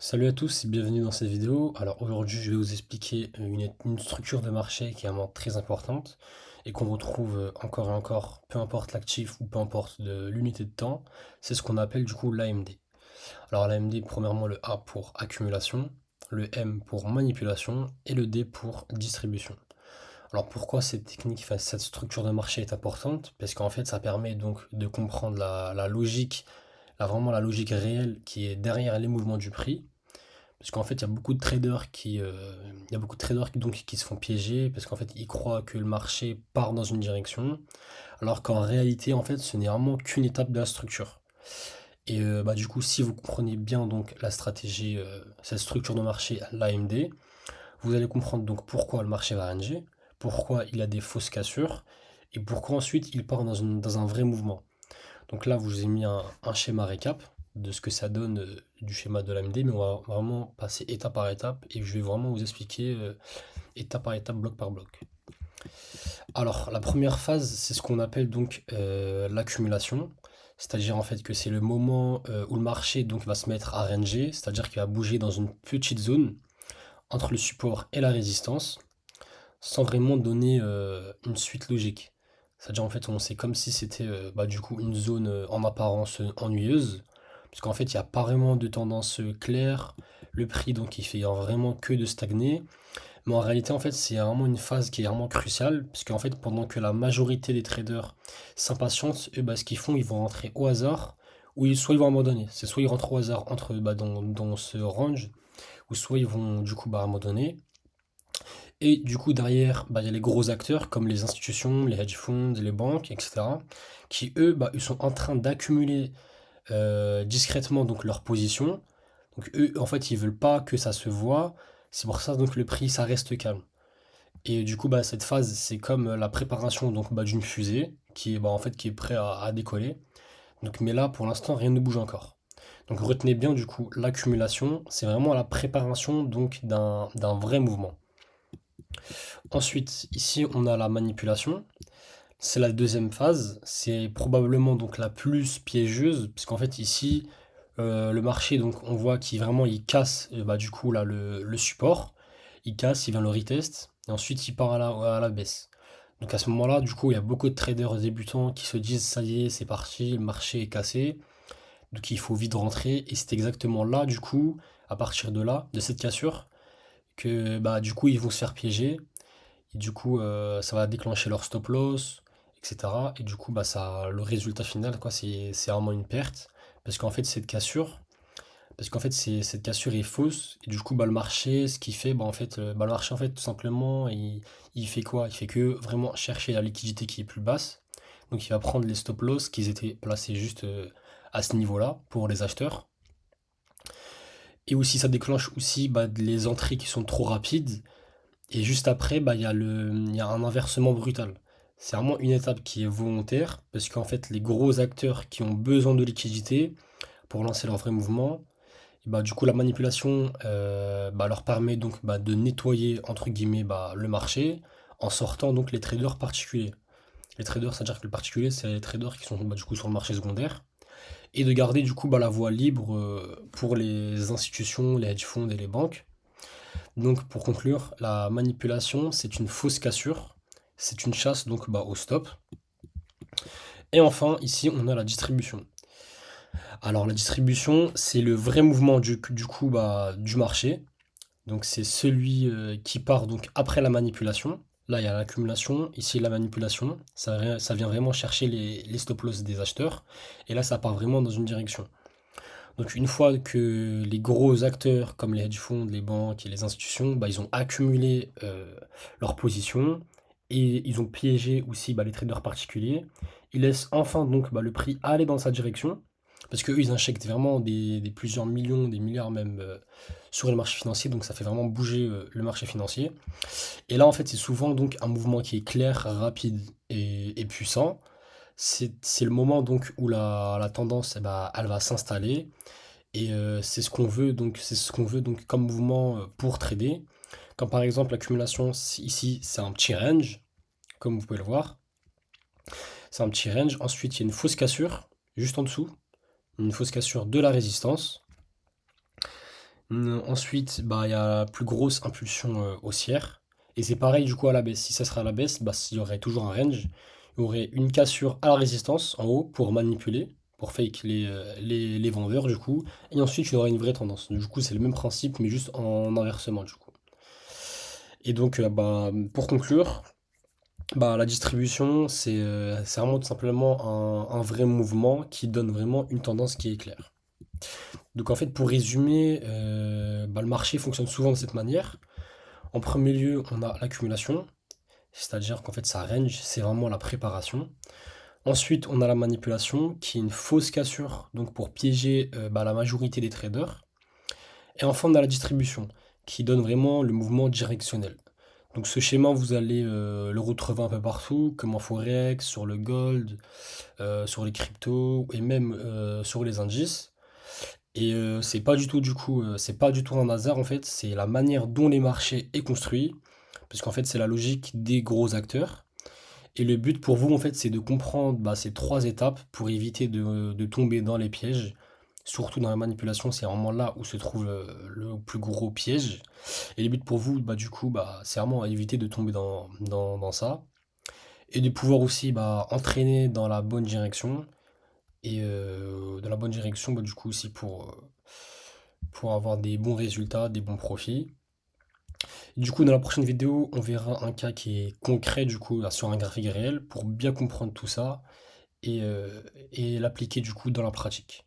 Salut à tous et bienvenue dans cette vidéo. Alors aujourd'hui, je vais vous expliquer une structure de marché qui est vraiment très importante et qu'on retrouve encore et encore, peu importe l'actif ou peu importe l'unité de temps. C'est ce qu'on appelle du coup l'AMD. Alors l'AMD, premièrement le A pour accumulation, le M pour manipulation et le D pour distribution. Alors pourquoi cette technique, enfin cette structure de marché est importante? Parce qu'en fait, ça permet donc de comprendre la logique, vraiment la logique réelle qui est derrière les mouvements du prix. Parce qu'en fait, il y a beaucoup de traders qui se font piéger parce qu'en fait, ils croient que le marché part dans une direction, alors qu'en réalité, en fait, ce n'est vraiment qu'une étape de la structure. Et du coup, si vous comprenez bien donc la stratégie, cette structure de marché, l'AMD, vous allez comprendre donc pourquoi le marché va ranger, pourquoi il a des fausses cassures, et pourquoi ensuite il part dans un vrai mouvement. Donc là, je vous ai mis un schéma récap de ce que ça donne du schéma de l'AMD, mais on va vraiment passer étape par étape et je vais vraiment vous expliquer étape par étape, bloc par bloc. Alors, la première phase, c'est ce qu'on appelle donc l'accumulation, c'est-à-dire en fait que c'est le moment où le marché donc va se mettre à ranger, c'est-à-dire qu'il va bouger dans une petite zone entre le support et la résistance, sans vraiment donner une suite logique. C'est-à-dire en fait, c'est comme si c'était du coup une zone en apparence ennuyeuse, parce qu'en fait, il n'y a pas vraiment de tendance claire. Le prix, donc, il fait vraiment que de stagner. Mais en réalité, en fait, c'est vraiment une phase qui est vraiment cruciale, parce qu'en fait, pendant que la majorité des traders s'impatientent, eux, ce qu'ils font, ils vont rentrer au hasard, ou soit ils vont abandonner. C'est soit ils rentrent au hasard dans ce range, ou soit ils vont du coup abandonner. Et du coup, derrière, il y a les gros acteurs comme les institutions, les hedge funds, les banques, etc., qui eux, ils sont en train d'accumuler discrètement donc leur position. Donc eux, en fait, ils veulent pas que ça se voit. C'est pour ça donc le prix, ça reste calme. Et du coup, cette phase, c'est comme la préparation donc d'une fusée qui est en fait qui est prêt à décoller. Donc, mais là, pour l'instant, rien ne bouge encore. Donc retenez bien du coup l'accumulation, c'est vraiment la préparation donc d'un vrai mouvement. Ensuite, ici, on a la manipulation. C'est la deuxième phase. C'est probablement donc la plus piégeuse, puisqu'en fait, ici, le marché, donc, on voit qu'il vraiment, il casse, du coup, là, le support. Il casse, il vient le retest, et ensuite, il part à la baisse. Donc, à ce moment-là, du coup, il y a beaucoup de traders débutants qui se disent, ça y est, c'est parti, le marché est cassé. Donc, il faut vite rentrer. Et c'est exactement là, du coup, à partir de là, de cette cassure, que, du coup, ils vont se faire piéger. Et du coup, ça va déclencher leur stop loss, etc. Et du coup, le résultat final, quoi, c'est vraiment une perte. Parce qu'en fait, cette cassure est fausse. Et du coup, le marché, ce qu'il fait, le marché, en fait, tout simplement, il fait quoi? Il fait que vraiment chercher la liquidité qui est plus basse. Donc, il va prendre les stop loss qui étaient placés juste à ce niveau-là pour les acheteurs. Et aussi, ça déclenche aussi les entrées qui sont trop rapides. Et juste après, il y a un inversement brutal. C'est vraiment une étape qui est volontaire, parce qu'en fait, les gros acteurs qui ont besoin de liquidité pour lancer leur vrai mouvement, et du coup, la manipulation leur permet donc de nettoyer, entre guillemets, le marché en sortant donc les traders particuliers. Les traders, c'est-à-dire que le particulier, c'est les traders qui sont du coup sur le marché secondaire, et de garder du coup la voie libre pour les institutions, les hedge funds et les banques. Donc pour conclure, la manipulation, c'est une fausse cassure, c'est une chasse donc au stop. Et enfin, ici, on a la distribution. Alors la distribution, c'est le vrai mouvement du coup du marché. Donc c'est celui qui part donc après la manipulation. Là, il y a l'accumulation, ici la manipulation. Ça vient vraiment chercher les stop loss des acheteurs. Et là, ça part vraiment dans une direction. Donc une fois que les gros acteurs comme les hedge funds, les banques et les institutions, ils ont accumulé leur position et ils ont piégé aussi les traders particuliers, ils laissent enfin donc le prix aller dans sa direction parce qu'eux ils injectent vraiment des plusieurs millions, des milliards même sur le marché financier, donc ça fait vraiment bouger le marché financier. Et là en fait c'est souvent donc un mouvement qui est clair, rapide et puissant. C'est le moment donc où la tendance elle va s'installer et c'est ce qu'on veut donc comme mouvement pour trader. Comme par exemple l'accumulation, ici c'est un petit range, comme vous pouvez le voir. C'est un petit range. Ensuite, il y a une fausse cassure, juste en dessous. Une fausse cassure de la résistance. Ensuite, bah, il y a la plus grosse impulsion haussière. Et c'est pareil du coup à la baisse. Si ça serait à la baisse, bah, il y aurait toujours un range. Il y aurait une cassure à la résistance en haut pour manipuler, pour fake les vendeurs du coup. Et ensuite, il y aurait une vraie tendance. Du coup, c'est le même principe, mais juste en inversement du coup. Et donc, bah, pour conclure, bah, la distribution, c'est vraiment tout simplement un vrai mouvement qui donne vraiment une tendance qui est claire. Donc en fait, pour résumer, bah, le marché fonctionne souvent de cette manière. En premier lieu, on a l'accumulation, c'est-à-dire qu'en fait, ça range, c'est vraiment la préparation. Ensuite, on a la manipulation, qui est une fausse cassure, donc pour piéger bah, la majorité des traders. Et enfin, on a la distribution, qui donne vraiment le mouvement directionnel. Donc ce schéma, vous allez le retrouver un peu partout, comme en Forex, sur le gold, sur les cryptos et même sur les indices. Et c'est pas du tout du coup, c'est pas du tout un hasard en fait, c'est la manière dont les marchés est construit, parce qu'en fait c'est la logique des gros acteurs. Et le but pour vous en fait c'est de comprendre bah, ces trois étapes pour éviter de tomber dans les pièges. Surtout dans la manipulation, c'est vraiment là où se trouve le plus gros piège. Et le but pour vous, bah, du coup, bah, c'est vraiment à éviter de tomber dans ça. Et de pouvoir aussi bah, entraîner dans la bonne direction. Et dans la bonne direction, bah, du coup, aussi pour avoir des bons résultats, des bons profits. Du coup, dans la prochaine vidéo, on verra un cas qui est concret, du coup, là, sur un graphique réel, pour bien comprendre tout ça et, euh, et l'appliquer, du coup, dans la pratique.